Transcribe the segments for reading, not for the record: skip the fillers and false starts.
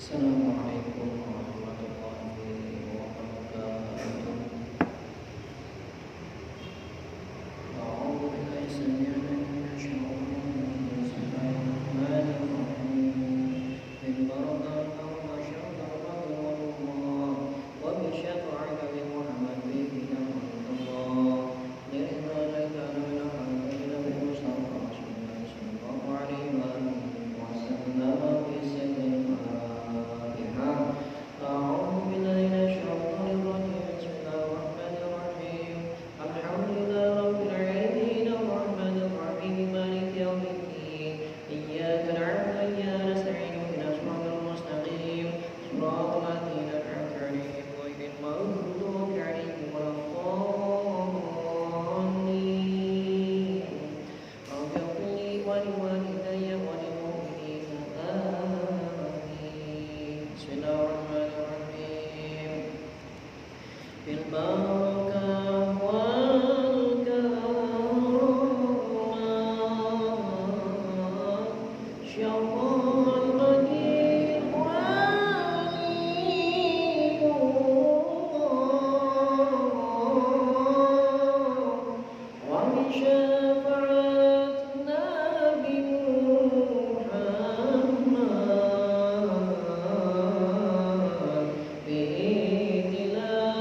Assalamualaikum warahmatullahi wabarakatuh. A'udzu billahi samil 'alim minasyaitonir rajim. Min barakati wa syarri Allah wa bi syafa'ati Muhammad bihi Allah. Lirizalika min al-hamdulillah bi mustafa sallallahu alaihi wa sallam bi sayyidil أعوذ بالله من الشيطان الرجيم بسم الله الرحمن الرحيم الحمد لله رب العالمين الرحمن الرحيم مالك يوم الدين إياك نعبد وإياك نستعين اهدنا الصراط المستقيم صراط الذين أنعمت عليهم غير المغضوب عليهم ولا الضالين رب اغفر لي ولوالدي وللمؤمنين آمين بسم الله الرحمن الرحيم بالبركة والكرامة شر القدير ولي ومن شفاعتنا بمحمد بإذن الله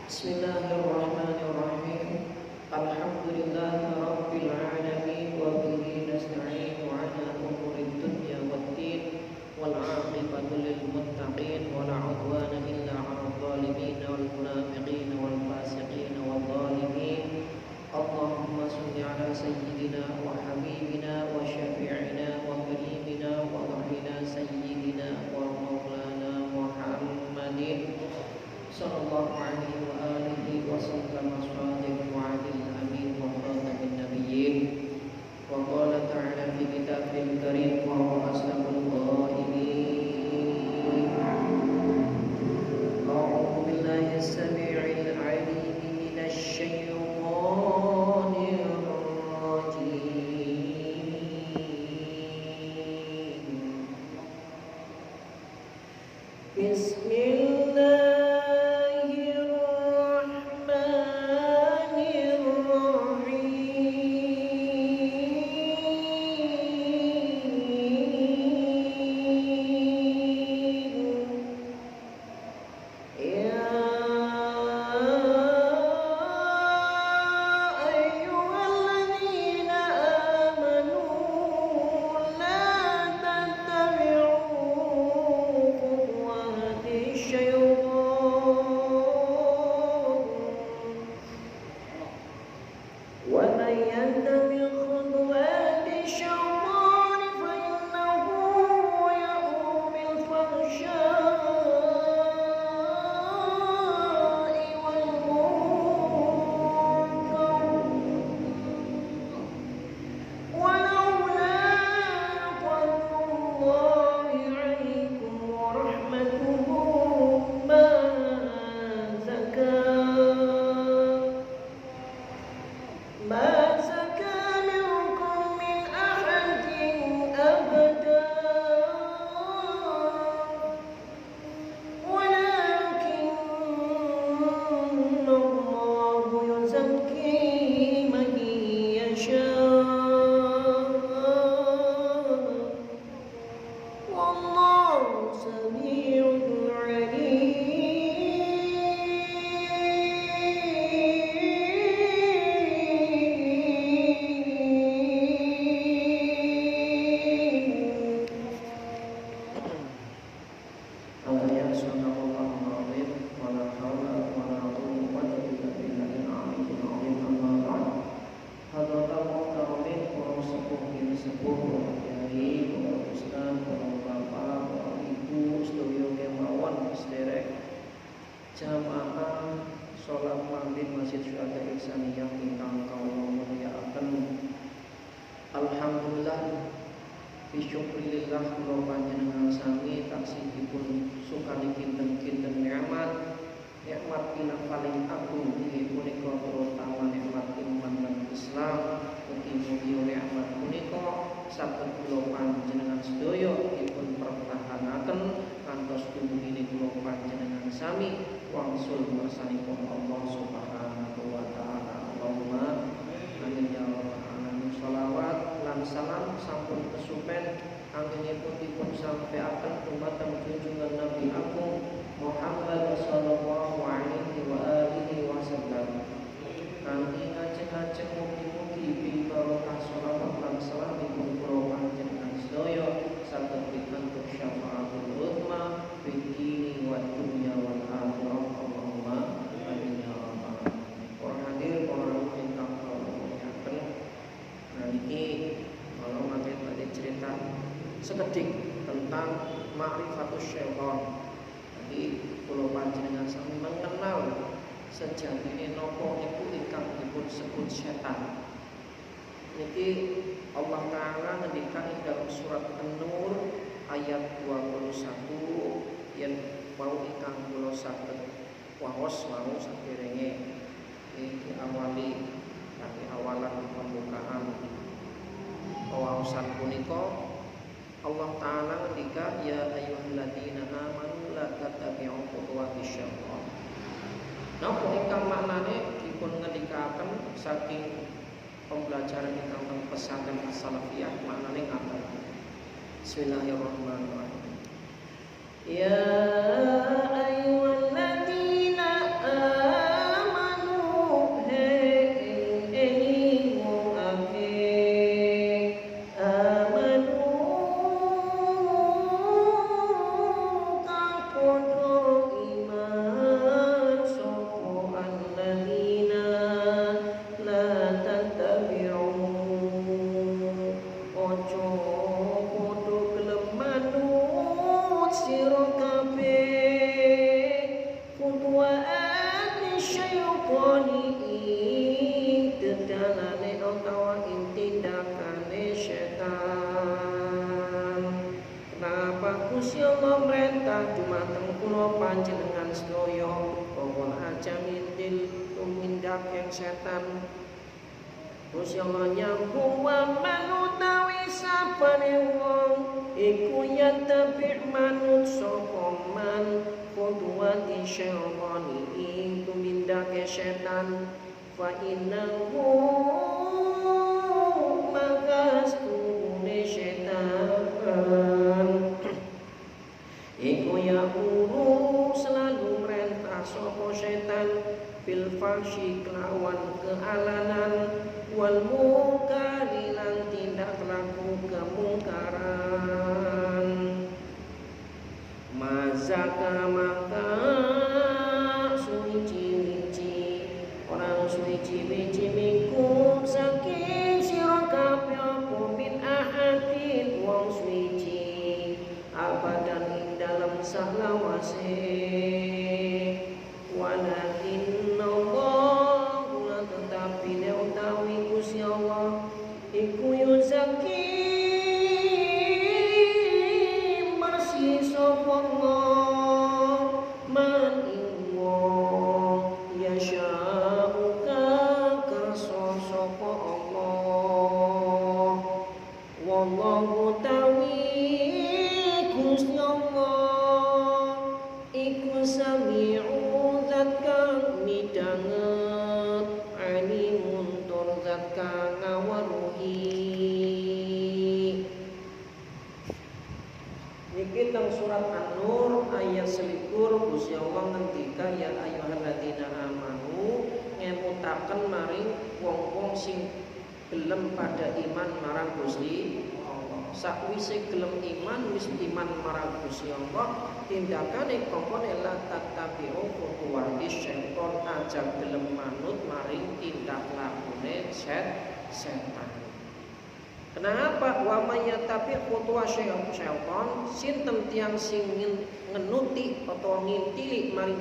Bismillahirrahmanirrahim. Alhamdulillahirabbil alamin wa bihi nasta'inu 'ala umurid dunya waddin wal 'aqibatu lil muttaqin wa la 'udwana illa 'alal zalimin wal munafiqin wal fasiqin wal zalimin. Allahumma shalli 'ala sayyidina wa habibina wa syafi'ina wa kalimina wa dhahrina sayyidina wa maulana Muhammadin sallallahu alaihi wa alihi wa sallam as-sadiq wa'adil amin wa khatamin nabiyyin wa qala ta'ala fi kitabil karim wa huwa aslamul qailin a'udzu billahi as-sami'il 'alim minasy syaithanir rajim. Bismillah jamaah sholat maghrib Masjid Syuhada Ihsaniyah ingkang kawula mulyakaken. Alhamdulillah bisyukrillah kula panjenengan sami taksih dipun sukani kinten-kinten nikmat ina paling agung inggih punika terutama nikmat iman lan Islam. Mugi-mugi nikmat punika saged kula panjenengan sedaya dipun pertahanaken kantos dumugi kula panjenengan sami wangsul ngersanipun Allah Subhanahu wa taala. Allahumma amin ya rabbal alamin. Shalawat lan salam sampun kesupen anggenipun dipun sampaiaken dumateng junjungan Nabi Agung Muhammad sallallahu alaihi wa alihi wasallam. Kanthi ngajeng-ajeng mugi-mugi pibarokah shalawat lan salamipun kula panjenengan sedaya saged pikantuk syafaatul uzma fid dini wad dunya wal akhirah. Allahumma amin ya rabbal alamin. Para hadir para ingkang kula muliaken, niki kula mangke badhe cerita sekedhik tentang ma'rifatus syaitan. Jadi kula panjenengan sami mengenal sejatine napa niku ingkang dipun sebut setan. Niki Allah Taala ngendikan ing dalam surat An-Nur ayat 21 yen wau ingkang kula saged waos mau saderenge diawali kanthi awalan pembukaan waosan punika. Allah Ta'ala ngendika ya ayyuhalladzina amanu la tattabi'u khutuwatis syaitan. Napa ingkang maknane dipun ngendikaken saking pembelajaran ingkang teng pesantren As-Salafiyah maknane ngaten. Bismillahirrahmanirrahim. Ya ayyuhalladzina amanu panjenengan sedaya kawon aja mindil tumindakeng setan. Gusti Allah nyambung wa manutawi sapane wong iku yatabi manut sapa man khutuwati syaitani ing tumindake setan fa innahu makastune setan iku ya selalu merintah sapa setan bil fahsyi kelawan kealanan wal munkari lan tindak laku kemungkaran. Mazaka maka suci-wici orang suci-wici minkum saking sira kabeh apa min ahadin wong suci abadan ing dalam sahlawase walakin Allah tetapi ne utawi Gusti Allah iku yuzaki bersih sapa Allah man ing wong yasha'u kersa sapa Allah wallahu tawi Gusti Allah iku sami'u zat kang midanget alimun tur zat kang ngaweruhi. Niki teng surat An-Nur ayat 21 Gusti Allah ngendika ya ayyuhalladzina amanu ngemutaken maring wong-wong sing gelem pada iman marang Gusti Allah. Sakwise gelem iman wis iman marang Gusti Allah, tindakane kongkone la tattabi'u khutuwatis syaitan aja gelem manut maring tindak lakune setan. Kenapa wa may yattabi khutuwas syaitan sinten tiyang sing ngenuti utawa ngintili maring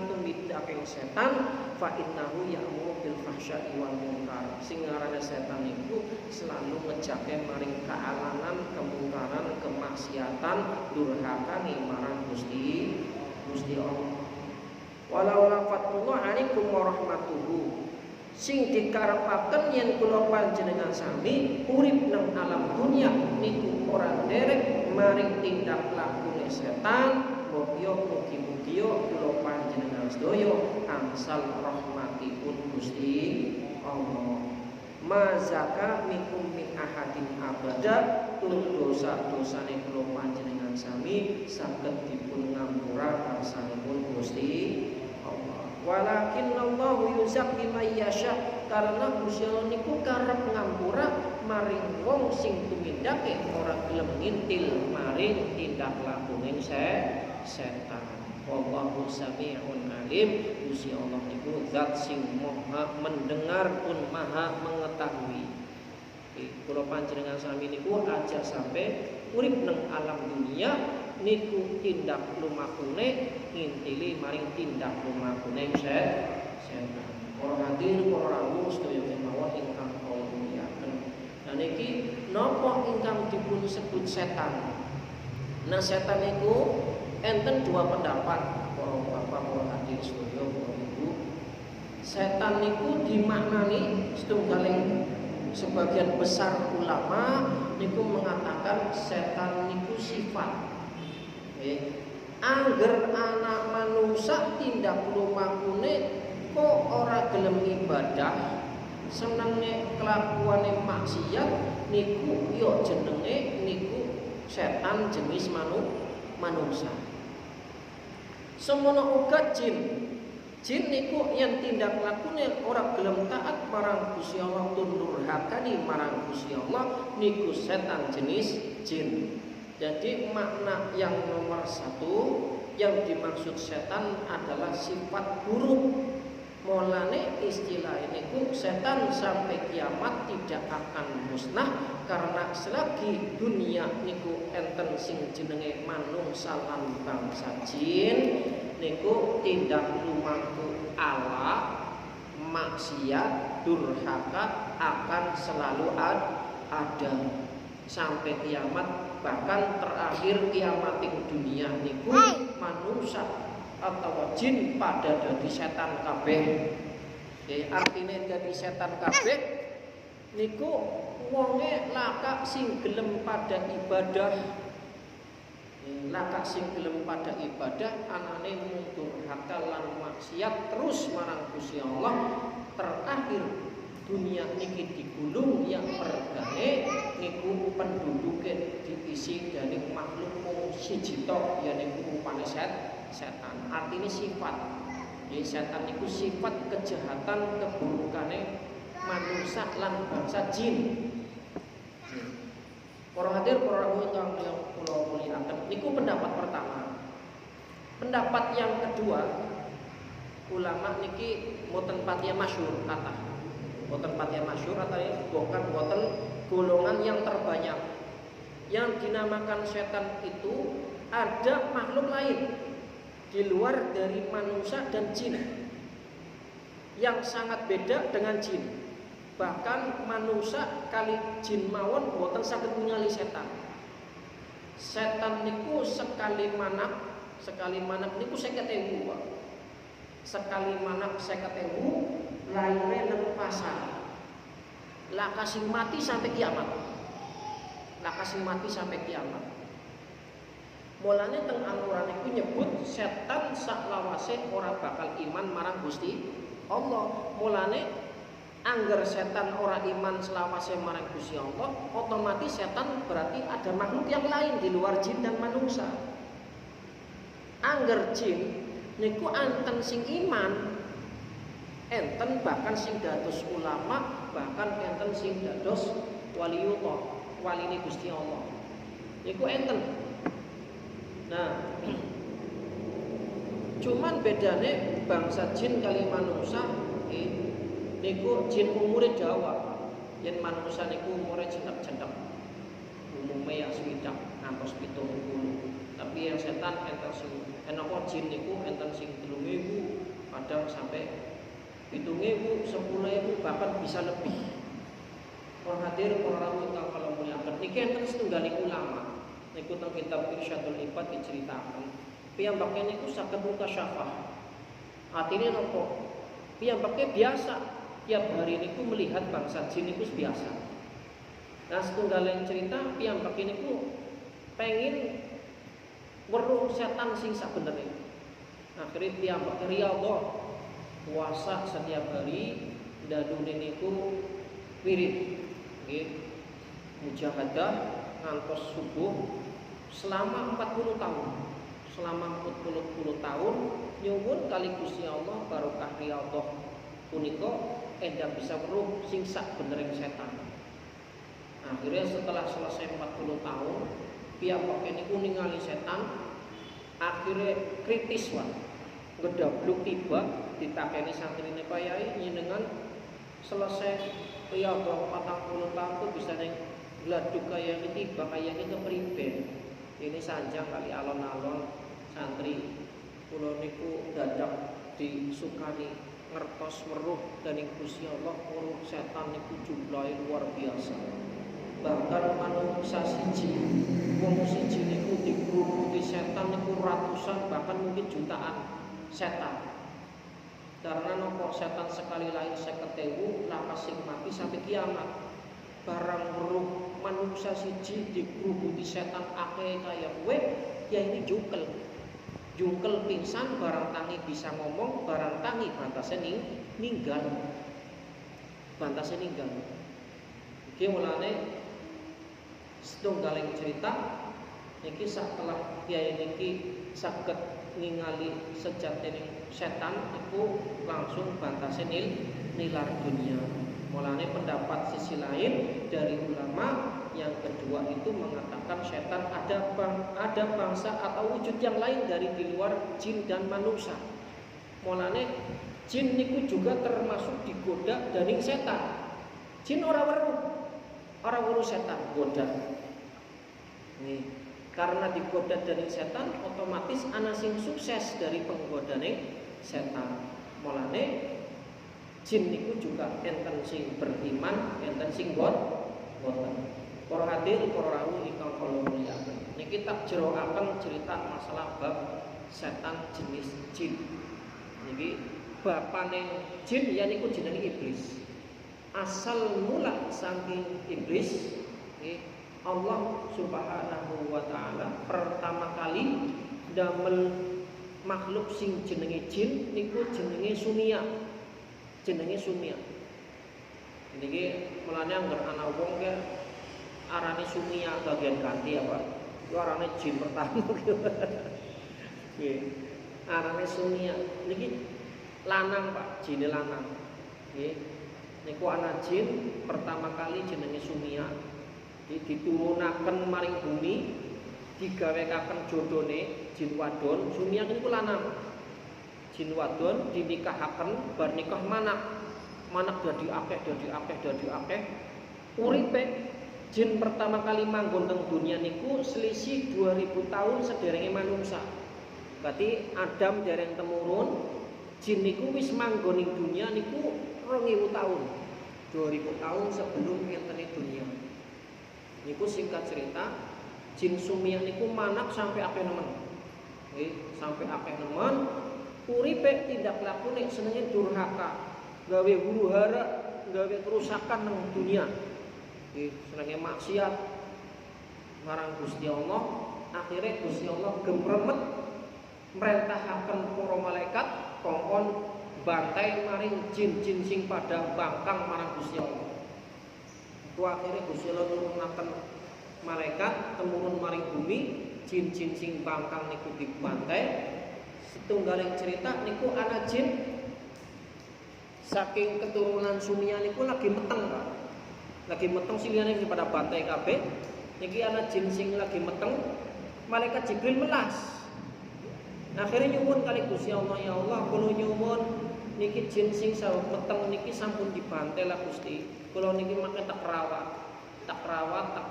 saking setan fa innahu ya'muru bil fahsya'i wal munkar. Sing ngarane setan iku selalu ngejake maring kealanan, kemungkaran, kemaksiatan, durhaka marang Gusti Allah. Walau la fatullah alaikum wa rahmatuhu. Sing dikarepaken yen kula panjenengan sami urip nang alam dunya niku ora nderek maring tindak lakune setan, mugi-mugi kula panjenengan sedaya angsal rahmatipun Gusti Allah. Mazaka mikum min ahadin abada, tur dosa-dosane kula panjenengan sami saged dipun ngampura karsanipun Gusti Allah. Walakin Allah yuzakki may yasha, karena Gusti Allah niku karep ngampura maring wong sing tumindake ora gelem ngintil maring tindak lakune setan. Wallahu sami'un alim. Gusti Allah niku zat sing maha mendengar pun maha mengetahui. Kula panjenengan sami niku aja sampai urip nang alam dunia niku tindak lumakune ngintili maring tindak lumakune setan. Para hadir para rawuh sedaya kemawon ingkang kula muliaken. Nah niki napa ingkang dipun sebut setan? Nah setan niku enten dua pendapat para bapak para hadir sedaya para ibu. Setan niku dimaknani setunggaling sebagian besar ulama niku mengatakan setan niku sifat. Angger anak manusia tindak lumakune kok ora gelem ibadah, senenge kelakuane maksiat niku yo jenenge niku setan jenis manusia. Semono uga jin. Jin niku yang tindak lakune ora gelem taat marang Gusti Allah, tundur hakani marang Gusti Allah niku setan jenis jin. Jadi makna yang nomor satu yang dimaksud setan adalah sifat buruk. Mulane istilah ini setan sampai kiamat tidak akan musnah, karena selagi dunia niku enten sing jenenge manungsa lan bangsa jin niku tindak lumaku ala maksiat durhaka akan selalu ada sampai kiamat. Bahkan terakhir kiamating dunia niku manusia atau jin pada dadi setan kabeh. Artine dadi setan kabeh niku wonge lakak sing gelem pada ibadah. Lakak sing gelem pada ibadah anane mundur haka lan maksiat terus marang Gusti Allah. Terakhir dunia niki digulung yang perdane niku penduduke diisi dari makhluk mung siji tok ya niku rupane setan. Artinya sifat. Jadi setan niku sifat kejahatan keburukane manusia lan bangsa jin. Para hadir para rawuh yang kula muliaken niku pendapat pertama. Pendapat yang kedua ulama niki mboten patiya masyhur kathah. Boten patiya masyhur atau boten golongan yang terbanyak. Yang dinamakan setan itu ada makhluk lain di luar dari manusia dan jin yang sangat beda dengan jin. Bahkan manusia kali jin mawon boten saged ningali setan. Setan niku sekali manap niku 50.000 Pak. Sekali manap 50.000 lainnya nang pasar. Lakasing mati sampai kiamat. Mulane teng Al-Qur'an iku nyebut setan saklawase ora bakal iman marang Gusti Allah. Mulane angger setan ora iman selawase marang Gusti Allah, otomatis setan berarti ada makhluk yang lain di luar jin dan manusia. Angger jin niku enten sing iman, enten bahkan sing dados ulama, bahkan enten sing dados waliullah, waline Gusti Allah. Niku enten. Nah, cuman bedane bangsa jin kali manusia niku jin umure dawa, yen manusia niku umure cendhek-cendhek. Umume ya swidak ngantos 70. Tapi yang setan enten sing enapa jin niku enten sing 3000, kadang sampai 7.000, 10.000, bahkan bisa lebih. Para hadir para rawuh ingkang kula mulyakaken, niki enten setunggaling ulama niku teng kitab Irsyadul Ibad diceritaken piyambake niku saged mutasyafah. Artine napa? Piyambake biasa tiap hari niku melihat bangsa jin niku biasa. Nah setunggaling cerita piyambake niku pengin weruh setan sing sabenere. Akhire piyambake riyadhah puasa setiap hari dadune niku wirid nggih mujahadah ngantos subuh selama 40 tahun. Selama 40 tahun nyuwun kali Gusti Allah barokah riyadhah punika endah bisa weruh sing sak benering setan. Akhirnya setelah selesai 40 tahun piyambake niku ningali setan, akhirnya kritis wae. Ngedabluk tiba ditakeni santrine Pak Yai njenengan selesai riyadhah 40 tahun kok bisa ning gladuk kaya iki tiba kaya iki kepriben. Ini sanjang kali alon-alon santri kula niku dadak disukani ngertos weruh dening Gusti Allah weruh setan niku jumlahe luar biasa. Bahkan manungsa siji wong siji niku digrubuti setan niku ratusan bahkan mungkin jutaan setan. Karena nopo setan sekali lahir 50.000 lapas sing mati sampai kiamat. Barang weruh manungsa siji digrubuti setan akeh kaya kowe ya ini jungkel pingsan barang tangi bisa ngomong barang tangi bantasnya ninggal iki mulane setunggaling cerita niki setelah kiai niki saged ningali sejatine setan iku langsung bantasnya nilar dunia. Mulane pendapat sisi lain dari ulama yang kedua itu mengatakan setan ada bangsa atau wujud yang lain dari di luar jin dan manusia. Mulane jin niku juga termasuk digoda dening setan. Jin ora weruh setan goda. Nih, karena digoda dening setan otomatis ana sing sukses dari penggodane setan. Mulane jin niku juga enten sing beriman, enten sing boten. Para hadir, para rawuh ingkang kula mulyakaken. Niki tak jeroaken cerita masalah bab setan jenis jin. Niki bapane jin ya niku jenenge iblis. Asal mula saking iblis nggih Allah Subhanahu wa taala pertama kali damel makhluk sing jenenge jin niku jenenge sumia. Niki mulane angger ana wong ke arane sumia bagian ganti apa? Iku arane jin pertama gitu. Nggih. Arane sumia. Niki lanang Pak, jine lanang. Nggih. Niku ana jin pertama kali jenenge sumia. Diturunaken maring bumi, digawekaken jodone jin wadon, sumia niku lanang. Jin wadon dinikahaken bar nikah manak dadi akeh. Uripe jin pertama kali manggon teng dunia niku selisih 2000 tahun sederenge manungsa. Berarti Adam dereng temurun, jin niku wis manggon ing dunia niku 2000 tahun. 2000 tahun sebelum ngenteni dunia. Niku singkat cerita, jin sumia niku manak sampai akeh nemen. Nggih, sampai akeh nemen. Uripe tindak lakune senenge durhaka, gawe huru-hara, gawe kerusakan nang dunia. Senenge maksiat marang Gusti Allah, akhirnya Gusti Allah gemremet mrentahaken para malaikat kongkon bantai maring jin-jin sing pada bangkang marang Gusti Allah. Ku akhirnya Gusti Allah nurunaken malaikat temurun maring bumi, jin-jin sing bangkang niku dibantai. Setunggaling cerita niku ana jin saking keturunan sumia niku lagi meteng Pak. Lagi meteng silihane pada bantai kabeh. Niki ana jin sing lagi meteng, malaikat Jibril melas. Akhirnya nyuwun kali Gusti Allah, ya Allah kula nyuwun niki jin sing sawet meteng niki sampun dibantai lah Gusti. Kula niki makin tak rawat, tak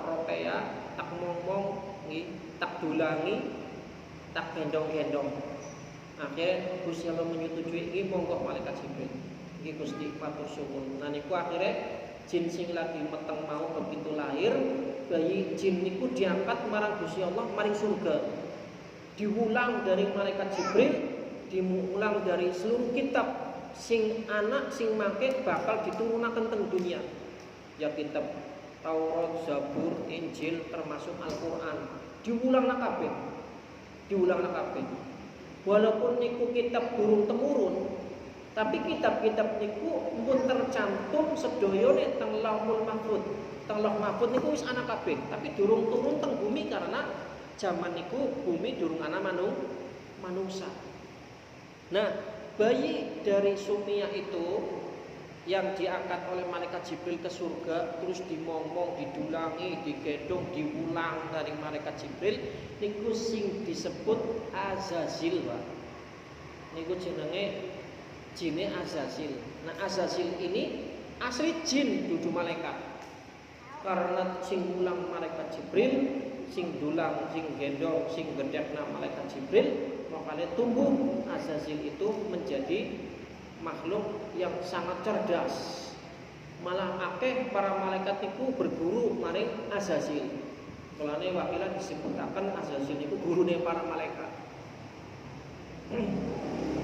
ropea, tak momong nggih, tak dulangi, tak gendong-gendong. Akhirnya Gusti Allah menyetujui iki monggo malaikat Jibril. Iki Gusti matur suwun. Nah niku akhirnya jin sing lagi meteng mau begitu lahir, bayi jin niku diangkat marang Gusti Allah maring surga. Diulang dari malaikat Jibril, diulang dari seluruh kitab sing anak sing make bakal diturunaken teng dunia. Ya kitab Taurat, Zabur, Injil termasuk Al-Qur'an. Diulang kabeh. Diulang kabeh. Walaupun niku kitab durung temurun, tapi kitab-kitab niku pun tercantum sedayane teng Lauhul Mahfuz. Teng Lauh Mahfuz niku wis ana kabeh, tapi durung turun teng bumi karena zaman niku bumi durung ana manungsa. Nah, bayi dari Sumiyah itu yang diangkat oleh malaikat Jibril ke surga, terus dimomong, didulangi, digendong, diulang dari malaikat Jibril, niku sing disebut Azazil, Pak. Niku jenenge jine Azazil. Nah, Azazil ini asli jin dudu malaikat. Karena sing ulang malaikat Jibril, sing dulang, sing gendong, sing gedekna malaikat Jibril, makanya tumbuh Azazil itu menjadi makhluk yang sangat cerdas. Malah akeh para malaikat itu berguru maring Azazil. Kelane wakilan disebutaken Azazil itu gurune para malaikat.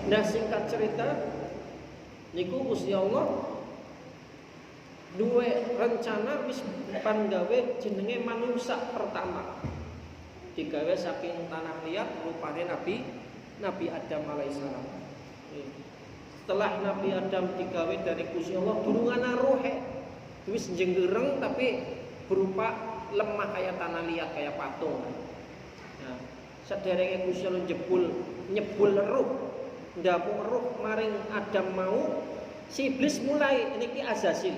Nah, singkat cerita niku Gusti Allah duwe rencana wis panggawe jenenge manungsa pertama. Digawe saking tanah liat rupane Nabi Adam alaihissalam. Setelah Nabi Adam digawe dari Gusti Allah durung ana rohe. Wis jenggereng tapi berupa lemah kayak tanah liat kayak patung. Nah, sederenge Gusti Allah nyebul ruh, ndapuk ruh maring Adam mau, si iblis mulai niki Azazil.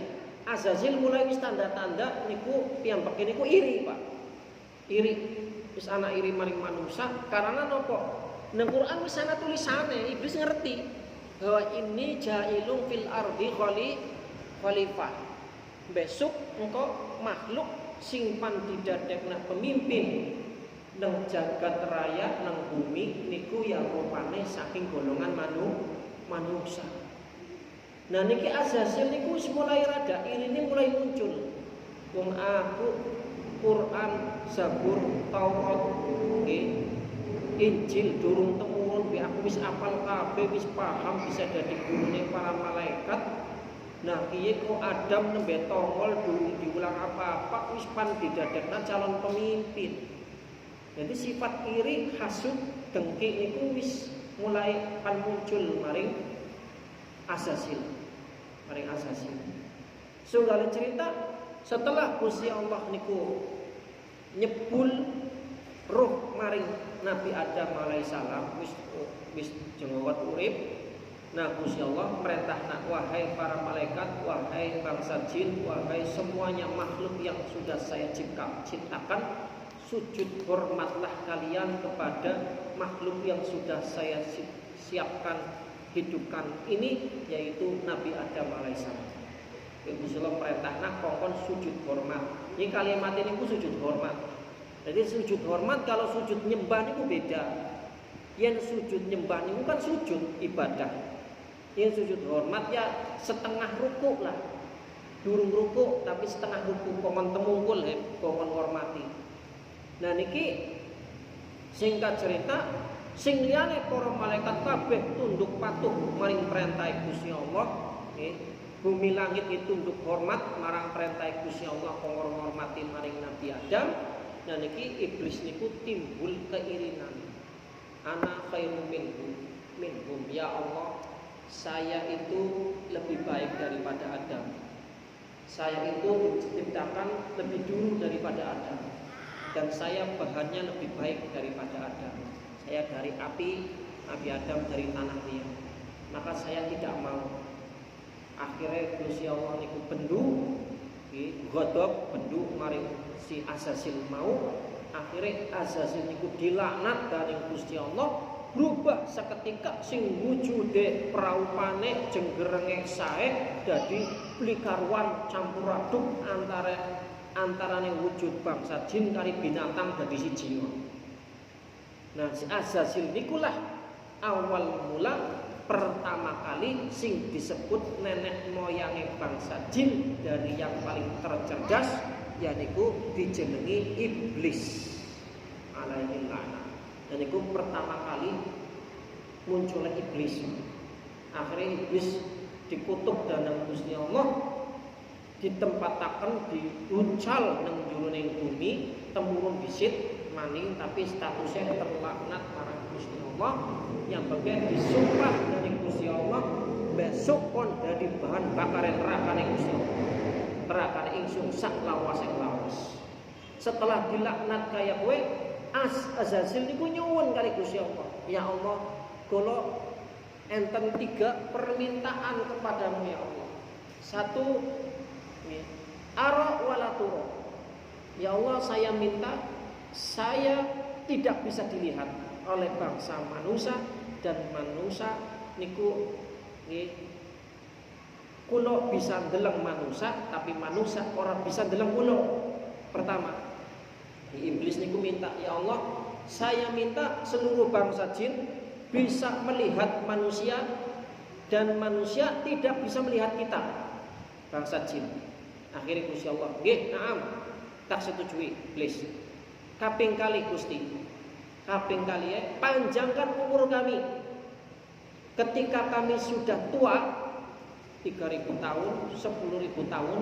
Azazil mulai wis tanda-tanda niku piyambake niku iri, Pak. Iri. Wis ana iri maring manusia karena nopo? Nang Quran wis ana tulisane, iblis ngerti bahwa ini jailung fil ardi khalifah. Besok engkau makhluk sing pan didadekna pemimpin nang jagat raya nang bumi niku ya rupane saking golongan manusia. Nah niki Azazil niku wis mulai rada irine mulai muncul. Wong aku Quran, Zabur, Taurat, Injil durung temurun, aku wis apal kabeh, wis paham, bisa dadi gurune para malaikat. Nah, piye kok Adam nembe tongol durung diulang apa-apa wis pan didadekna calon pemimpin. Jadi sifat iri, hasud, dengki niku wis mulai pan muncul maring Azazil. Maring Azazil. Sunggal cerita setelah Gusti Allah niku nyebul ruh maring Nabi Adam alaihissalam wis jengowat urip. Nah Gusti Allah merintahna wahai para malaikat, wahai bangsa jin, wahai semuanya makhluk yang sudah saya ciptakan, sujud hormatlah kalian kepada makhluk yang sudah saya siapkan hidupkan ini, yaitu Nabi Adam alaihissalam. Gusti Allah perintahna kongkon sujud hormat. Ini kalimat ini ku sujud hormat. Jadi sujud hormat kalau sujud nyembah itu beda. Yang sujud nyembah itu kan sujud ibadah. Yang sujud hormat ya setengah ruku lah. Durung ruku tapi setengah ruku kongkon temungkul ya, kongkon hormati. Nah niki singkat cerita sing liyane para malaikat kabeh tunduk patuh maring perintah Gusti Allah, nggih. Bumi langit itu tunduk hormat marang perintah Gusti Allah kongkon ngormati maring Nabi Adam. Dan niki iblis niku timbul keirinan. Ana khairum minhum ya Allah, saya itu lebih baik daripada Adam. Saya itu diciptakan lebih dulu daripada Adam. Dan saya bahannya lebih baik daripada Adam. Saya dari api, Nabi Adam dari tanah liat. Maka saya tidak mau. Akhirnya Gusti Allah niku bendu, godhog bendu maring si Azazil mau. Akhirnya Azazil niku dilaknat dari Gusti Allah, berubah seketika sing wujude praupane jenggerenge sae dadi blikarwan campur aduk antarane wujud bangsa jin kari binatang dadi siji. Nah si Azazil nikulah awal mula pertama kali sing disebut nenek moyange bangsa jin dari yang paling tercerdas yaitu dijenengi iblis alaihi laknat. Dan itu pertama kali munculnya iblis. Akhirnya iblis dikutuk dalam Gusti Allah, ditempataken diuncal nang jroning bumi, temurun bisit maning tapi statusnya terlaknat marang Gusti Allah yang bagian disumpah dari Gusti Allah besok kon dadi bahan bakar nerakane Gusti Allah. Nerakane ingsun sak lawas lawas. Setelah dilaknat kaya kowe Azazil niku nyuwun kali Gusti Allah, ya Allah, kula enten 3 permintaan kepadamu ya Allah. 1, ara wala turo. Ya Allah, saya minta saya tidak bisa dilihat oleh bangsa manusia dan manusia niku nggih kula bisa ndeleng manusia tapi manusia orang bisa ndeleng kula. Pertama, iblis niku minta, ya Allah, saya minta seluruh bangsa jin bisa melihat manusia dan manusia tidak bisa melihat kita, bangsa jin. Akhirnya Gusti Allah, nggih, na'am, tak setujui iblis. Kaping kali Gusti, kaping kali panjangkan umur kami. Ketika kami sudah tua 3.000 tahun, 10.000 tahun,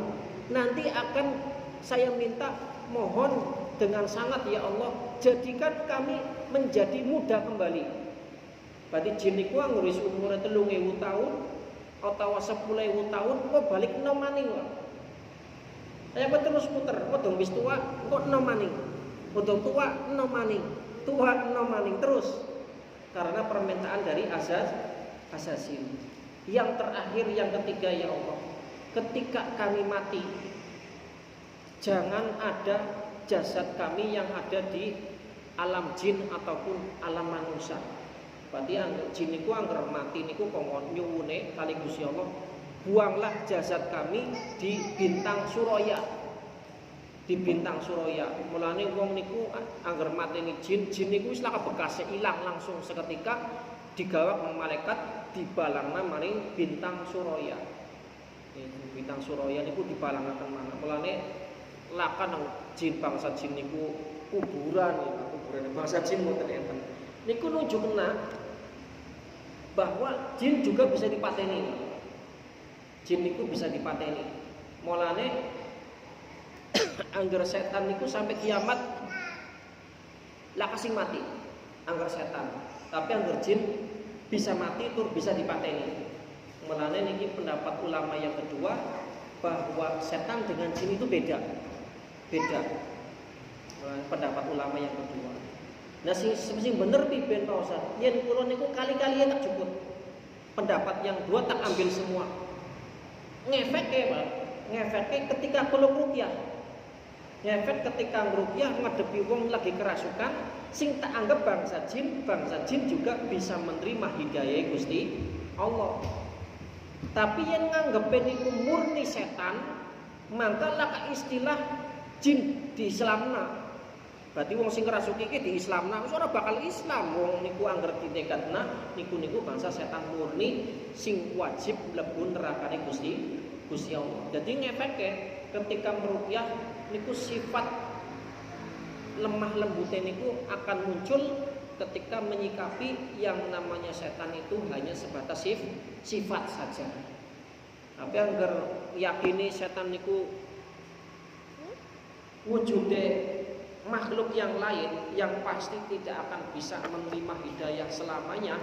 nanti akan saya minta mohon dengan sangat ya Allah, jadikan kami menjadi muda kembali. Berarti jin niku ngurus umur 3.000 tahun atau 10.000 tahun kok balik enom maning kok. Saya terus puter, kok dong wis tua kok enom maning. Kok tua enom maning. Tua enom maning terus. Karena permintaan dari Azazil. Yang terakhir yang ketiga ya Allah, ketika kami mati jangan ada jasad kami yang ada di alam jin ataupun alam manusia. Berarti jin niku angger mati niku kongkon nyuwune kali Gusti Allah, buanglah jasad kami di bintang Suraya. Di bintang Suraya. Mulane wong niku angger mateni jin niku wis lak bekase ilang langsung seketika digawa malaikat dibalangna maring bintang Suraya. Bintang Suraya niku dibalangaken mana? Mulane lakan jin bangsa jin niku kuburan bangsa jin mboten enten. Niku nunjukna bahwa jin juga bisa dipateni. Jin niku bisa dipateni. Mulane angger setan niku sampai kiamat lakasing mati. Angger setan. Tapi angger jin bisa mati tur bisa dipateni. Mulane niki pendapat ulama yang kedua bahwa setan dengan jin itu beda. Pendapat ulama yang kedua. Nah sing bener piben Pak Ustaz. Yen kula niku kali-kali tak cukup. Pendapat yang dua tak ambil semua. Ngefeke Pak. Ngefeke ketika kula ruqyah. Ngefek ketika ngruqyah ngadepi wong lagi kerasukan sing tak anggap bangsa jin juga bisa menerima hidayah Gusti Allah. Tapi yang nganggepe niku murni setan, maka laka istilah jin di Islamna. Berarti wong sing kerasuki iki di Islamna wis ora bakal Islam. Wong niku angger ditekadna niku bangsa setan murni sing wajib mlebu nerakane Gusti Allah. Jadi ngefeke ketika meruqyah niku sifat lemah lembute niku akan muncul ketika menyikapi yang namanya setan itu hanya sebatas sifat saja. Tapi angger yakini setan niku wujude makhluk yang lain yang pasti tidak akan bisa menerima hidayah selamanya,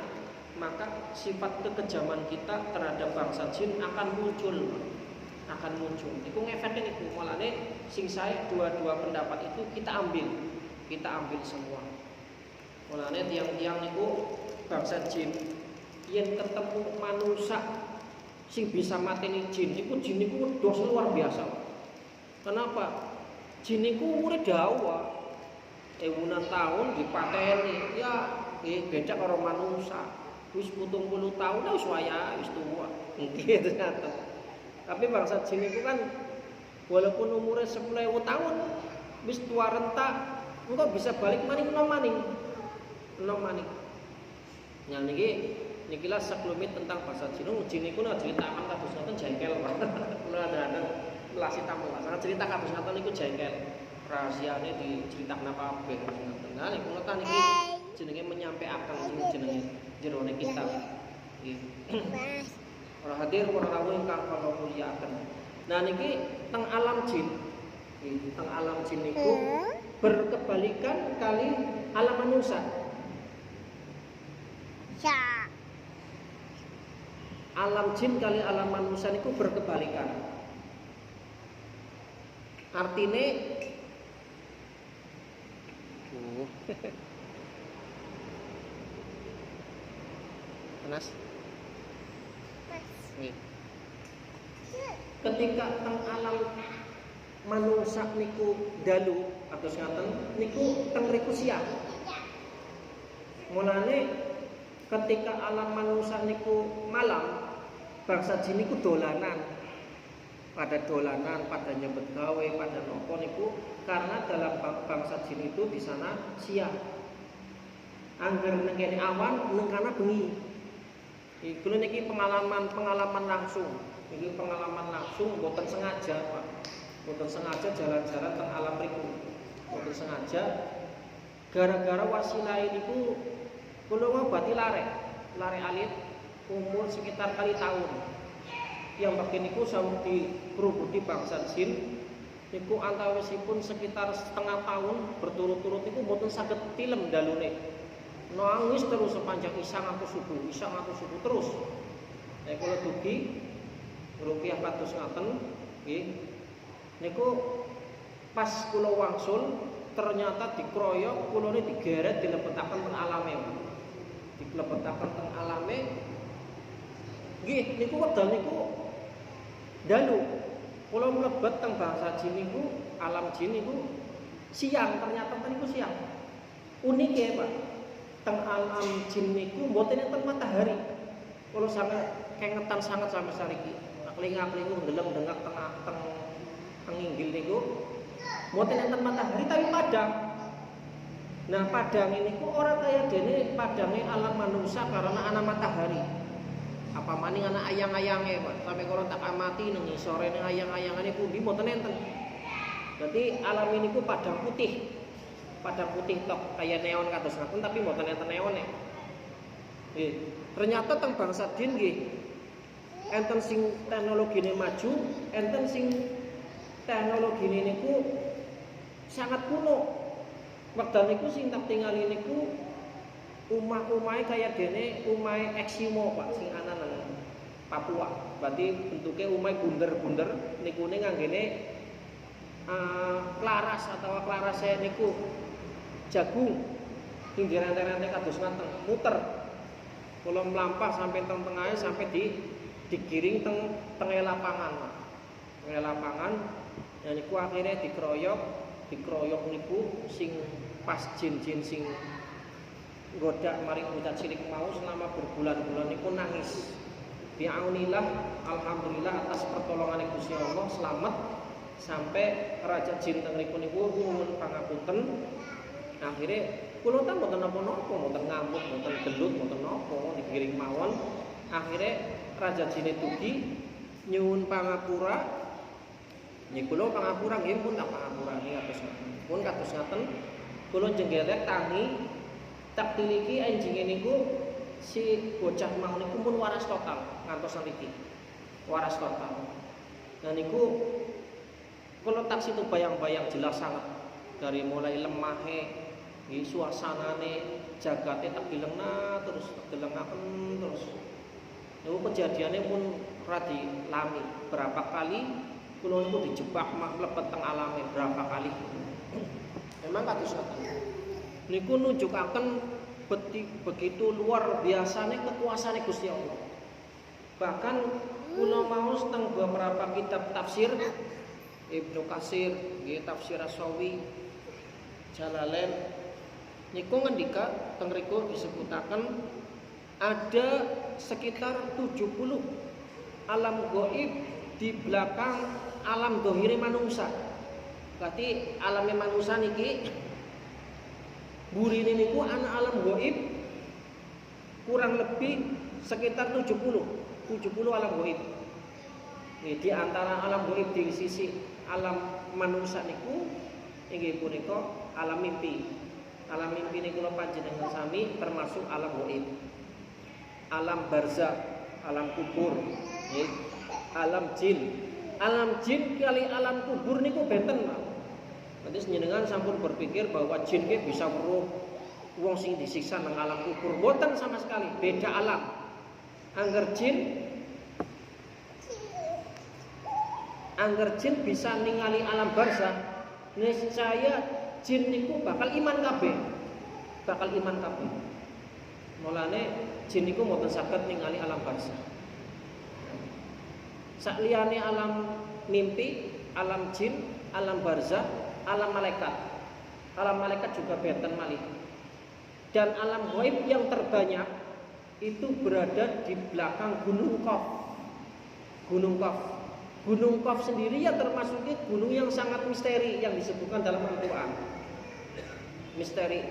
maka sifat kekejaman kita terhadap bangsa jin akan muncul. Iku ngefeknya niku mulane sing saya dua pendapat itu kita ambil semua. Mulane tiang-tiang niku bangsa jin yen ketemu manusia sing bisa mateni jin niku dos luar biasa. Kenapa? Jin niku umure dawa. Ewunan tahun dipateni. Ya, beda karo manusia. Wis 70 tahun wis waya, wis tuwa. Nggih ternyata. Tapi bangsa jin itu kan walaupun umurnya 10.000 tahun wis tua rentak, engko bisa balik maning enom maning. Yang niki lah sekelumit tentang bahasa jin. Jin niku nek ceritakan kados ngoten jengkel, Pak. Kula ada melasi tamu. Sangat cerita kados ngoten niku jengkel. Rahasiane diceritakan apa kabeh pas ngoten. Nah niku ngoten niki jenenge menyampaikan jenenge jerone kitab. Nggih. Para hadir para rawuh ingkang kula mulyakaken. Nah niki teng alam jin. Nggih, teng alam jin niku berkebalikan kali alam manusia. Ya. Alam jin kali alam manusia niku berkebalikan. Artine panas. Ketika teng alam manusia niku dalu atau ngaten niku teng riku siang. Mulane ketika alam manusia niku malam, bangsa jin niku dolanan. Pada dolanan, pada nyebet gawe, pada nopo niku karena dalam bangsa jin itu di sana siang. Angger nengkene awan, nengkana bengi. Iku niki pengalaman langsung. Iki pengalaman langsung boten sengaja, Pak. Boten sengaja jalan-jalan teng alam riku. Boten sengaja gara-gara wasilah niku kula ngobati lare alit umur sekitar kali tahun. Yang bagian niku sawung dirubuti bangsa jin niku antawisipun sekitar setengah tahun berturut-turut niku mboten saged tilem dalune. Nangis terus sepanjang isang aku subuh terus. Nek kula dugi rupiah kados ngaten nggih. Niku pas kula wangsul ternyata dikroyok kulone digeret dilebetaken teng alame. Dilebetaken teng alame. Nggih, niku wedal niku dalu. Kula mlebet teng bangsa jin niku, alam jin niku siang, ternyata niku siang. Unik ya, Pak. Teng alam jin niku mboten enten matahari. Kula sangat kengetan sangat sampai sariki. Klinga-klingu ndeleng dengak teng inggil niku mboten enten matahari tapi padang. Nah, padang ini ku ora kaya dene padange alam manusia karena ana matahari. Apa maning ana ayang-ayange, Pak. Sampai kalau tak amati nang sore nang ayang-ayangane pundi mboten enten. Berarti alam ini ku padang putih. Padang putih tok kaya neon kados ngaten tapi mboten enten neone. Nggih. Ternyata teng bangsa jin nggih enten sing teknologine maju, enten sing teknologine niku sangat kuno. Wekdal niku sing tak tingali niku umah-umahe kaya dene umahe Eksimo, Pak, sing ana nang Papua. Berarti bentuke umahe bunder-bunder nikune nganggene klaras atau klarase niku jagung sing dirente-rente kados ngaten, muter. Kula mlampah sampai teng tengahe sampai digiring tengah lapangan, Pak. Tengah lapangan ya niku akhirnya dikeroyok niku sing pas jin-jin sing godak maring bocah cilik mau selama berbulan-bulan niku nangis. Bi'aunillah, alhamdulillah atas pertolongan Gusti Allah selamat sampai raja jin teng niku nyuwun pangapunten. Akhirnya kula ta mboten napa-napa, mboten ngamuk, mboten gelut, mboten napa, digiring mawon. Akhirnya raja jin dugi nyuwun pangapura. Nggih kula pangapura nggih pun tak pangapura nggih kados ngaten. Pun kados ngaten kula jenggelek tangi tak tiliki enjinge niku si bocah mau niku pun waras total ngantos niki. Waras total. Nah niku kula tak situ bayang-bayang jelas sangat dari mulai lemahe nggih suasanane jagate tak dilengna terus delengaken terus. Niku kejadiannya pun radi lami berapa kali kula niku dijebak mlebet teng alame berapa kali. Memang kados ngoten. Niku nunjukaken begitu luar biasanya kekuasaan Gusti Allah. Bahkan kula maos teng beberapa kitab tafsir Ibnu Katsir, nggih tafsir As-Sawi, Jalalain niku ngendika teng riku disebutaken ada sekitar 70 alam gaib di belakang alam dohire manusia. Berarti alamnya manusia niki burine niku ana alam gaib kurang lebih sekitar 70 alam gaib. Di antara alam gaib di sisi alam manusia niku inggih punika alam mimpi. Alam mimpi niku kula panjenengan sami termasuk alam gaib. Alam barzakh, alam kubur, nggih. Alam jin. Alam jin kali alam kubur niku benten, Pak. Nanti jenengan sampun berpikir bahwa jin ki bisa weruh wong sing disiksa nang alam kubur. Mboten sama sekali, beda alam. Angger jin bisa ningali alam barzakh, niscaya jin niku bakal iman kabeh. Mulane jin niku mboten saged ningali alam barzakh. Sakliyane alam mimpi, alam jin, alam barzakh, alam malaikat. Alam malaikat juga benten malih. Dan alam gaib yang terbanyak itu berada di belakang Gunung Qaf. Gunung Qaf sendiri ya termasuk gunung yang sangat misteri yang disebutkan dalam Al-Qur'an. Misteri.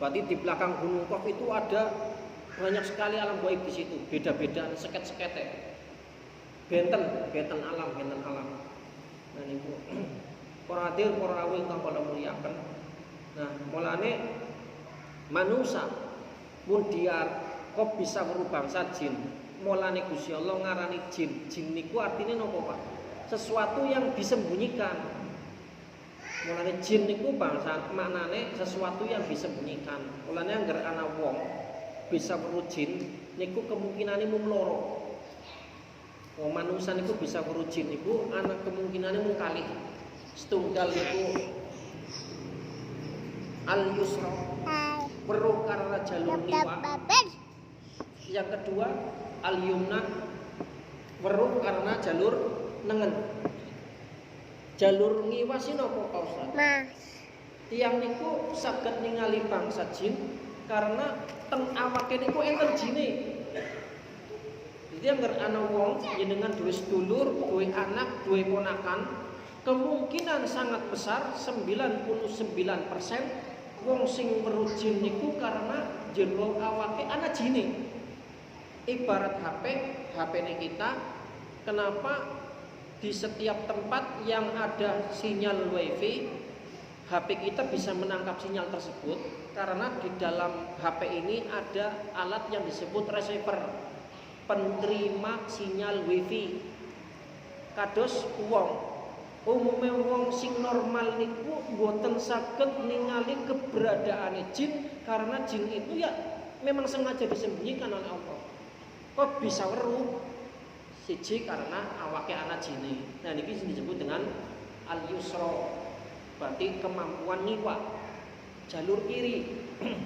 Berarti di belakang Gunung Qaf itu ada banyak sekali alam gaib di situ, beda-beda seket-sekete. Benten alam. Nah niku para hadir para rawuh ingkang kula mulyakaken. Nah, mulane manusa mun diar kok bisa merubah jin. Mulane Gusti Allah ngarani jin. Jin niku artine napa, Pak? Sesuatu yang disembunyikan. Mulane jin niku bangsa maknane sesuatu yang disembunyikan. Mulane angger ana wong bisa weruh jin niku kemungkinane mung loro. Wong manusa niku bisa weruh jin niku ana kemungkinane mung kalih. Setunggal niku al-yusra weruh karena jalur ngiwa. Yang kedua al-yumna weruh karena jalur nengen. Jalur ngiwa sinapa Pak Ustaz? Mas. Tiyang niku saged ningali bangsa jin karena teng awake niku enten jine. Jadi angger ana wong jenengan duwe sedulur, duwe anak, duwe ponakan, kemungkinan sangat besar 99% wong sing weruh jin niku karena jero awake ana jine. Ibarat HP kita, kenapa di setiap tempat yang ada sinyal WiFi, HP kita bisa menangkap sinyal tersebut karena di dalam HP ini ada alat yang disebut receiver, penerima sinyal WiFi. Kados umume wong sing normal niku mboten saged ningali keberadaane jin karena jin itu ya memang sengaja disembunyikan oleh Allah. Kok bisa weruh? Siji karena awake ana jine. Nah niki disebut dengan al-yusra. Berarti kemampuan ngiwa. Jalur kiri.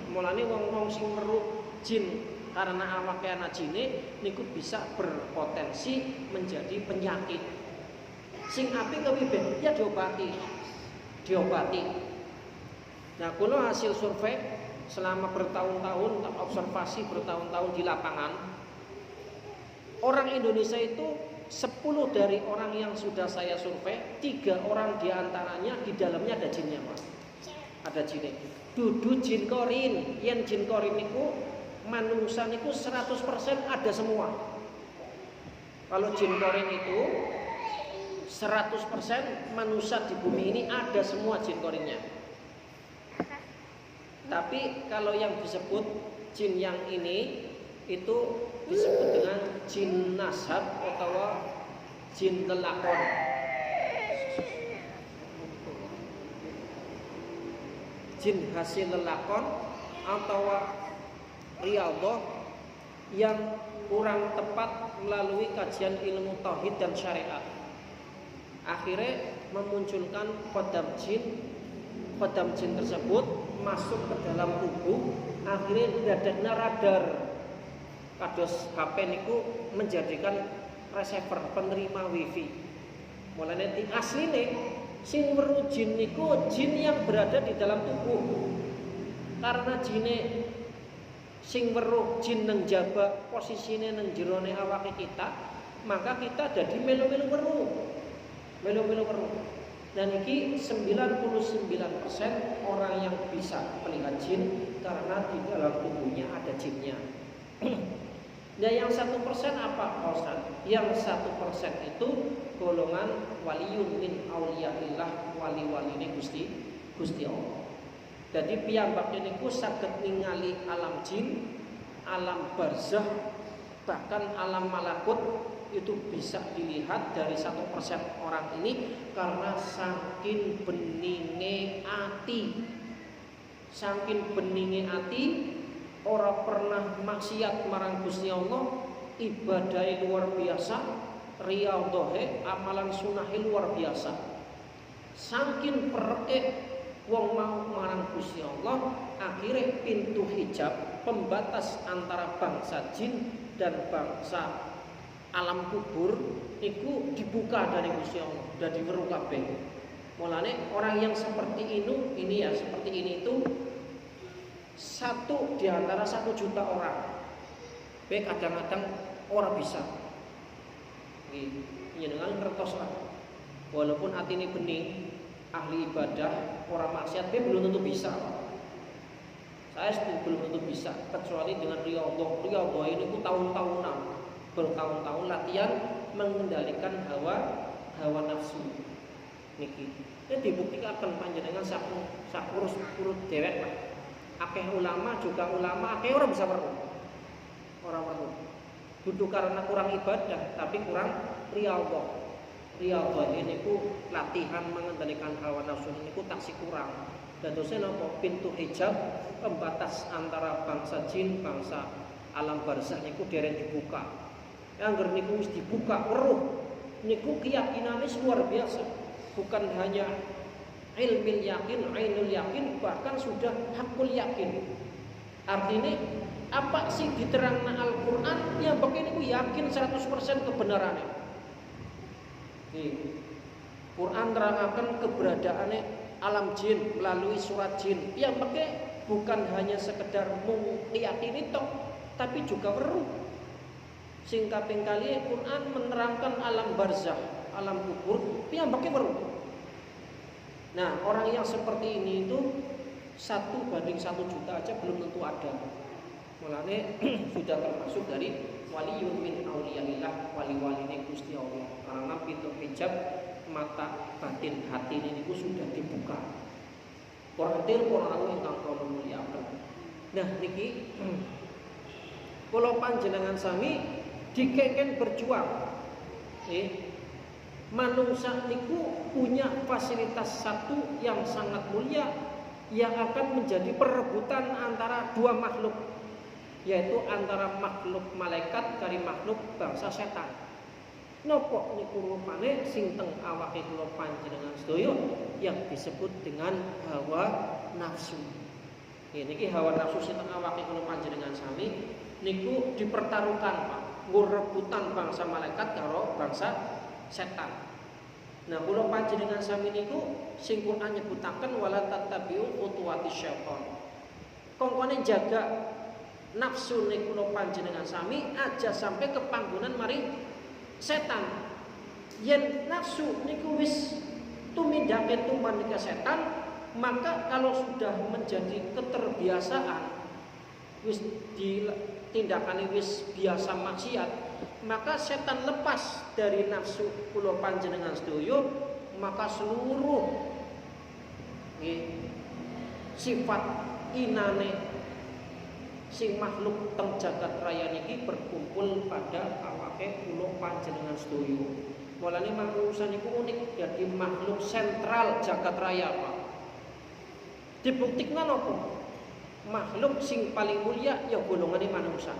Mulane wong-wong sing weruh jin karena awake ana jine niku bisa berpotensi menjadi penyakit. Sing apik kuwi ben ya diobati. Nah, kula hasil survei selama bertahun-tahun observasi bertahun-tahun di lapangan, orang Indonesia itu 10 dari orang yang sudah saya survei, 3 orang diantaranya di dalamnya ada jinnya, Pak. Ada jinnya. Dudu jin korin. Yen jin korin niku manungsa niku 100% ada semua. Kalau jin korin itu 100% manusia di bumi ini ada semua jin korinnya. Tapi kalau yang disebut jin yang ini itu disebut dengan jin nashab atau jin lelakon. Jin hasil lelakon atau riyadhah yang kurang tepat melalui kajian ilmu tauhid dan syariat. Akhirnya memunculkan kodam jin tersebut masuk ke dalam tubuh, akhirnya dadekna radar. Kados HP niku menjadikan receiver penerima wifi. Mulane asline sing weruh jin niku jin yang berada di dalam tubuh. Karena jine sing weruh jin nang jaba posisine nang jerone awake kita, maka kita dadi melu-melu weruh. Dan ini 99% orang yang bisa melihat jin karena di dalam tubuhnya ada jinnya. Nah yang 1% apa Ustaz? Yang 1% itu golongan waliyun min auliyaillah, wali-waline Gusti Allah. Jadi piyambaknya niku saged ningali alam jin, alam barzah, bahkan alam malakut itu bisa dilihat dari 1% orang ini karena saking beninge ati. Saking beninge ati, ora pernah maksiat marang Gusti Allah, ibadahnya luar biasa, riyadhahe amalan sunahe luar biasa. Saking pereke wong mau marang Gusti Allah, akhirnya pintu hijab pembatas antara bangsa jin dan bangsa alam kubur itu dibuka dari Gusti Allah, dari weruh kabeh. Mulane orang yang seperti ini ya, seperti ini itu 1 di antara 1 juta orang. Kadang-kadang orang bisa. Ini dengan kertos lah. Walaupun hati ini bening, ahli ibadah, orang maksiat, belum tentu bisa. Saya belum tentu bisa, kecuali dengan riyadhah ini itu tahun-tahunan, bertahun-tahun latihan mengendalikan hawa nafsu. Niki, ini dibuktikan panjenengan sakurus urut dewek lah. Akeh ulama juga akeh orang bisa weruh. Orang weruh. Butuh karena kurang ibadah, tapi kurang riyadhah. Riyadhah ini ku latihan mengendalikan hawa nafsu ini ku taksih kurang. Dan dosen apa? Pintu hijab pembatas antara bangsa jin, bangsa alam barzah niku dereng dibuka. Angger niku wis dibuka weruh. Niku keyakinane luar biasa. Bukan hanya ilmil yakin, ainul yakin, bahkan sudah hakul yakin. Artinya apa sih diterangna Al-Quran yang begini ku yakin 100% kebenarannya. Quran terangkan keberadaannya alam jin melalui surat jin. Yang pakai bukan hanya sekedar meyakini toh, tapi juga weruh. Sing kaping kali Quran menerangkan alam barzah, alam kubur, yang pakai weruh. Nah, orang yang seperti ini itu 1 banding 1 juta aja belum tentu ada. Mulane sudah termasuk dari waliyun min auliyaillah, wali-waline Gusti Allah. Karena pintu hijab mata batin hati ini sudah dibuka. Qadir Qur'an ingkang kula mulyakaken. Nah, niki kula panjenengan sami dikengken berjuang. Manungsa niku punya fasilitas satu yang sangat mulia yang akan menjadi perebutan antara 2 makhluk, yaitu antara makhluk malaikat kali makhluk bangsa setan. Nopo niku rupane sing teng awake kula panjenengan sedaya yang disebut dengan hawa nafsu. Niki hawa nafsu sing teng awake kula panjenengan sami niku dipertaruhkan, Pak. Rebutan bangsa malaikat karo bangsa setan. Nah, kula panjenengan sami niku sing Quran nyebutaken wala tattabi'u khutuwati syaitan. Kongkone jaga nafsu niku kula panjenengan sami aja sampai ke panggonan mari setan. Yen nafsu niku wis tumindake tuman ke setan, maka kalau sudah menjadi keterbiasaan wis ditindakane wis biasa maksiat, maka setan lepas dari nafsu kula panjenengan sedaya, maka seluruh sifat inane sing makhluk teng jagat raya niki berkumpul pada awake kula panjenengan sedaya. Mulane manusa niku unik, jadi makhluk sentral jagat raya, Pak. Dibuktikan apa? Makhluk sing paling mulia ya golongane manusa.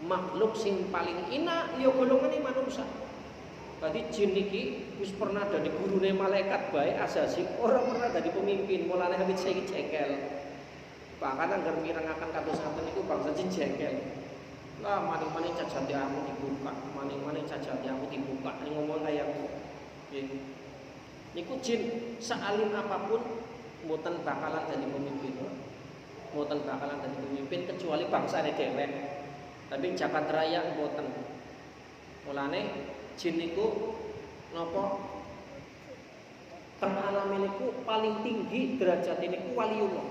Makhluk sing paling ina ya golongane manusa. Tadi jin niki wis pernah dadi gurune malaikat bae asasi, ora pernah dadi pemimpin, mulane habis saiki jengkel. Bahkan anggar mirengaken kados ngaten niku bangsa jin jengkel. Lah maning-maning cacate aku dibuka, maning-maning cacate aku dibuka. Ngomong kaya nggih. Niku jin saalim apapun mboten bakalan dadi pemimpin. Mboten bakalan dadi pemimpin kecuali bangsane dhewek. Tapi jagat raya mboten. Mulane jin niku napa teng alam niku paling tinggi derajat niku waliullah.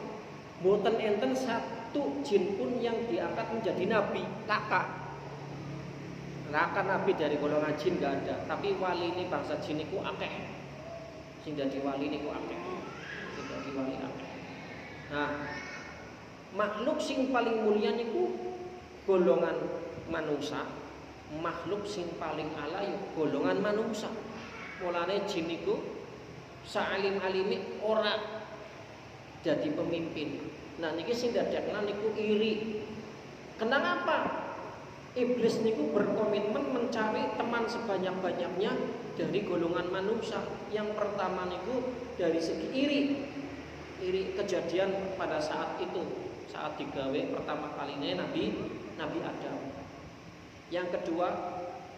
Mboten enten satu jin pun yang diangkat menjadi nabi, laka nabi dari golongan jin gak ada. Tapi wali ini bangsa jin itu akeh. Sing dadi wali niku akeh. Sing dadi wali akeh. Nah, makhluk sing paling mulia niku golongan manusia. Makhluk sing paling ala ya golongan manusia. Mulane jin niku saalim-alime ora jadi pemimpin. Nah niki sing dadekna niku iri. Kenapa? Iblis niku berkomitmen mencari teman sebanyak-banyaknya dari golongan manusia. Yang pertama niku dari segi iri. Iri kejadian pada saat itu, saat digawe pertama kalinya Nabi Adam. Yang kedua,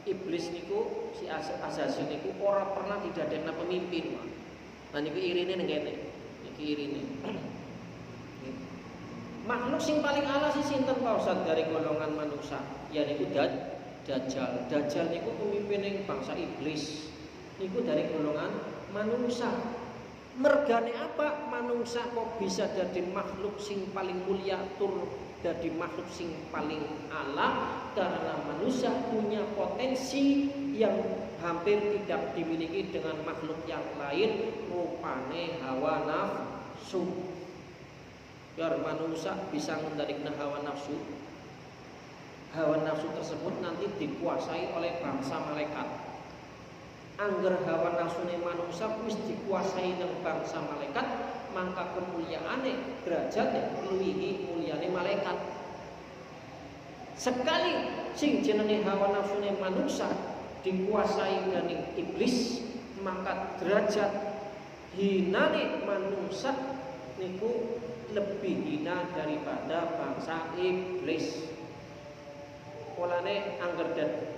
iblis niku si Azazil niku ora pernah didadekna pemimpin. Nah niku irine ning kene. Niki irine. Makhluk sing paling ala sih sinten Pak Ustaz dari golongan manusia? Ya niku Dajjal. Dajjal niku pemimpin bangsa iblis. Niku dari golongan manusia. Mergane apa manusia kok bisa jadi makhluk sing paling mulia tur jadi makhluk sing paling ala? Karena manusia punya potensi yang hampir tidak dimiliki dengan makhluk yang lain, rupane hawa nafsu. Biar manusia bisa mengendalikan hawa nafsu. Hawa nafsu tersebut nanti dikuasai oleh bangsa malaikat. Angger hawa nafsune manusia wis dikuasai dengan bangsa malaikat, maka kemuliaane derajate ngluwihi mulyane malaikat. Sekali sing jenenge hawa nafsune manusia dikuasai dening iblis, maka derajat hinane manusia niku lebih hina daripada bangsa iblis. Mulane angger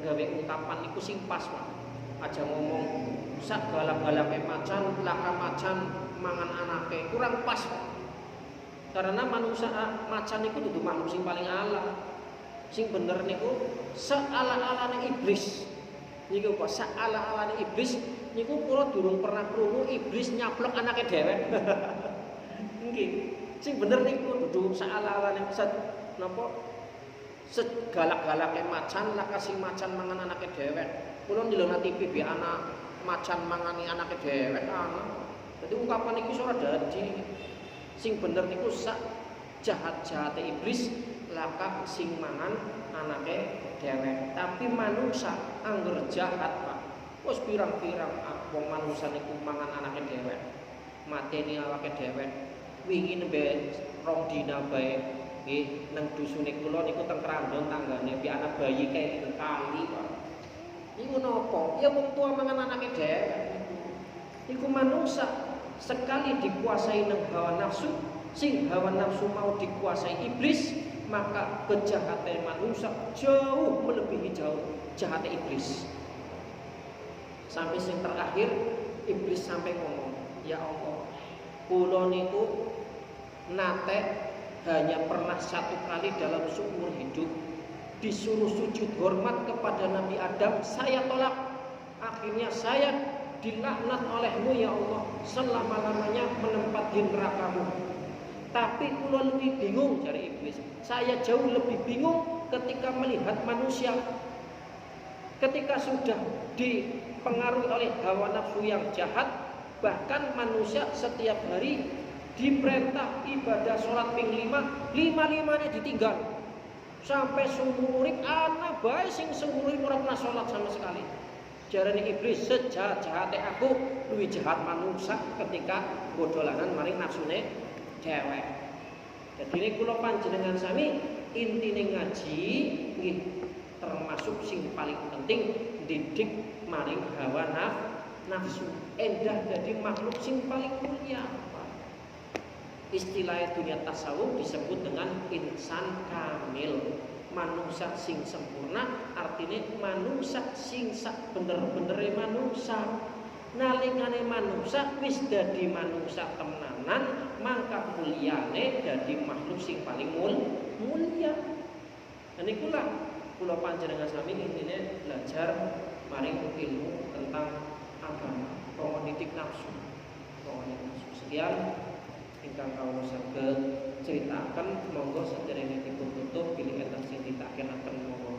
gawe ungkapan niku sing pas, Pak. Aja ngomong sak galak-galake macan, laka macan mangan anake, kurang pas, Pak. Karena manusia macan niku dudu makhluk sing paling ala. Sing bener niku seala-alane iblis. Niku kok seala-alane iblis niku kula durung pernah krungu iblis nyaplok anake dhewek. Nggih. Sing bener niku dudu saala-alane napa segalak-galake macan laka sing macan mangan anake dhewek. Kula ndelok TV bi anak macan mangani anake dhewek ana. Dadi ungkapan iki ora dadi. Sing bener niku sak jahat-jahate iblis laka sing mangan anake dhewek. Tapi manusia angger jahat, Pak. Wis pirang-pirang wong manusia niku mangan anake dhewek. Mateni awake dhewek. Wingi nembe rong dina bae nggih nang dusune kula niku teng Krandon tanggane bi anak bayi kae kali, Pak. Niku napa? Ya wong tua mangan anake dhewek. Iku manusia sekali dikuasai nang hawa nafsu, sing hawa nafsu mau dikuasai iblis, maka kejahatan manusia jauh melebihi jahatnya iblis. Sampai yang terakhir iblis sampai ngomong, ya Allah, kula niku nate hanya pernah satu kali dalam seumur hidup disuruh sujud hormat kepada Nabi Adam, saya tolak. Akhirnya saya dilaknat olehmu ya Allah selama-lamanya menempati nerakamu. Tapi kula lebih bingung dari iblis. Saya jauh lebih bingung ketika melihat manusia. Ketika sudah dipengaruhi oleh hawa nafsu yang jahat, bahkan manusia setiap hari diperintah ibadah sholat ping 5, 5-5-nya ditinggal. Sampai seumur urip anak bae sing seumur urip ora pernah sholat sama sekali. Jarane iblis sejahat-jahate aku luwih jahat manusia ketika bodolanan maring nafsune cewek. Jadi ini kula panjenengan sami intine ngaji nggih termasuk sing paling penting didik maring hawa nafsu. Endah jadi makhluk sing paling mulia. Istilah dunia tasawuf disebut dengan insan kamil, manusia sing sempurna, artinya manusia sing sak bener-benere manusia. Nalingane manusia wis dadi manusia tenanan, maka mulyane dadi makhluk sing paling mulia. Dan ikulah kula panjenengan sami intine belajar maring ilmu tentang agama, pendidik nafsu. Sekian ingkang kawula saged critaken, monggo sedherenge dipun tutup bilih enten sing ditakenaken monggo.